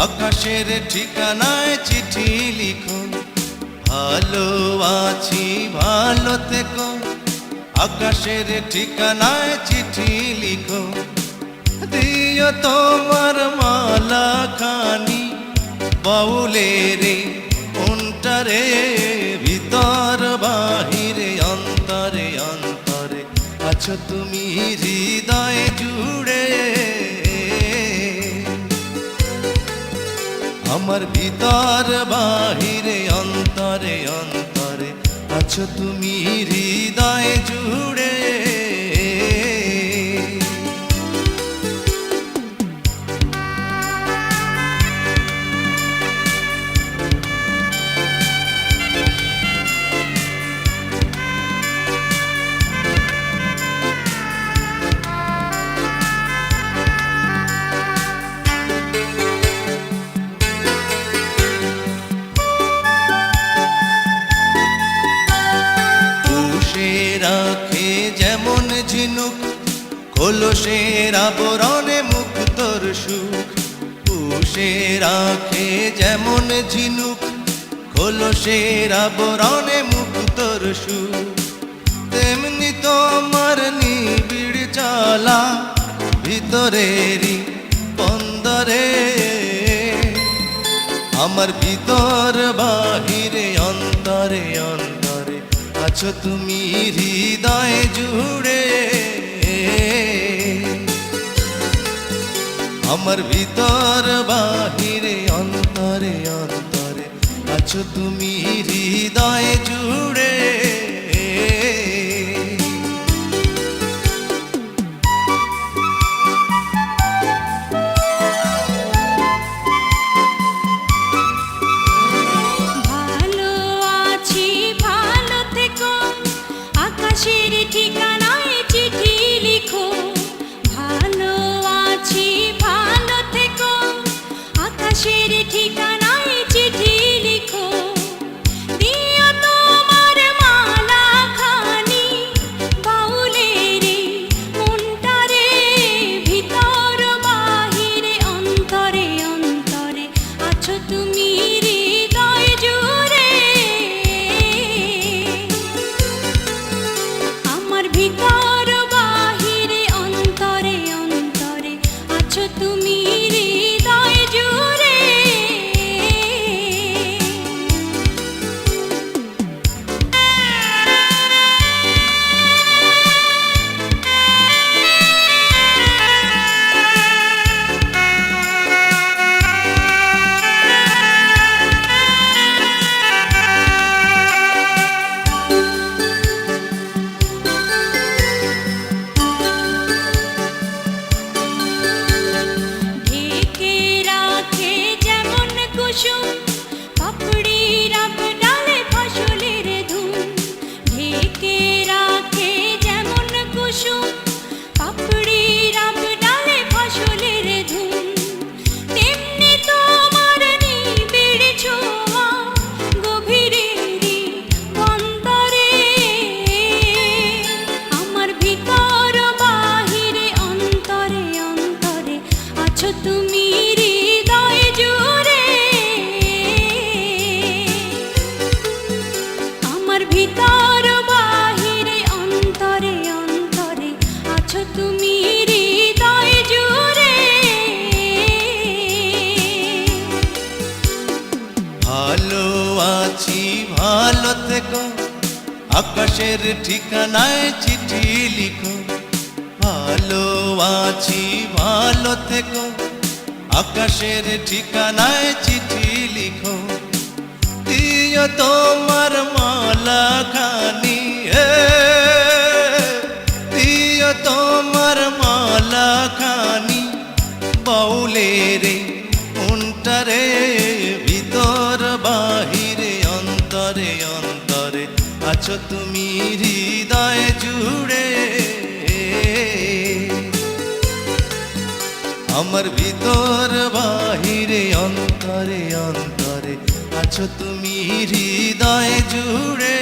আকাশের ঠিকানায় চিঠি লিখো, ভালো আছি ভালো থেকো। আকাশের ঠিকানায় চিঠি লিখো, দিও তোমার মালা খানি বাউলের অন্তরে, ভিতর বাহিরে অন্তরে অন্তরে আছো তুমি হৃদয় জুড়ে। আমার ভিতর বাহিরে অন্তরে অন্তরে আছো তুমি হৃদয় জুড়ে। রাখে যেমন ঝিনুক কলসের আবরণে মুক্তর সুখ, পুষে রাখে যেমন ঝিনুক কলসের আবরণে মুক্তর সুখ, তেমনি তোমার নিবিড় জ্বালা ভিতরেরই বন্দরে। আমার ভিতর বাহিরে অন্তরে অন্তরে আছো তুমি হৃদয় জুড়ে। আমার ভিতর বাহিরে অন্তরে অন্তরে আছো তুমি হৃদয় জুড়ে। আকাশের ঠিকানায় চিঠি লিখো, ভালো আছি ভালো থেকো। আকাশের ঠিকানায় চিঠি লিখো, দিও তোমার মালা খানি বাউলের মনটারে, ভিতর বাহিরে অন্তরে অন্তরে আছো তুমি হৃদয় জুড়ে। ভিতর বাহিরে অন্তরে অন্তরে আছো তুমি হৃদয় জুড়ে। পাপড়ি রাব ডালে ফসলের ধুম, ঢেকে রাখে যেমন কুসুম। পাপড়ি রাব ডালে ফসলের ধুম, তেমনি তোমার নিবিড় ছোঁয়া গভীরেরই অন্তরে। আমার ভিতর বাহিরে অন্তরে অন্তরে আছো তুমি হৃদয় জুড়ে। ভিতর বাহিরে অন্তরে অন্তরে আছো তুমি হৃদয় জুড়ে। ভালো আছি ভালো থেকো, আকাশের ঠিকানায় চিঠি লিখো, ভালো আছি ভালো থেকো। আকাশের ঠিকানায় চিঠি লিখো, দিও তোমার মালা খানি, দিও তোমার মালা খানি বাউলের অন্তরে, ভিতর বাহিরে অন্তরে অন্তরে আছো তুমি হৃদয় জুড়ে। আমার ভিতর বাহিরে অন্তরে অন্তরে আছো তুমি হৃদয় জুড়ে।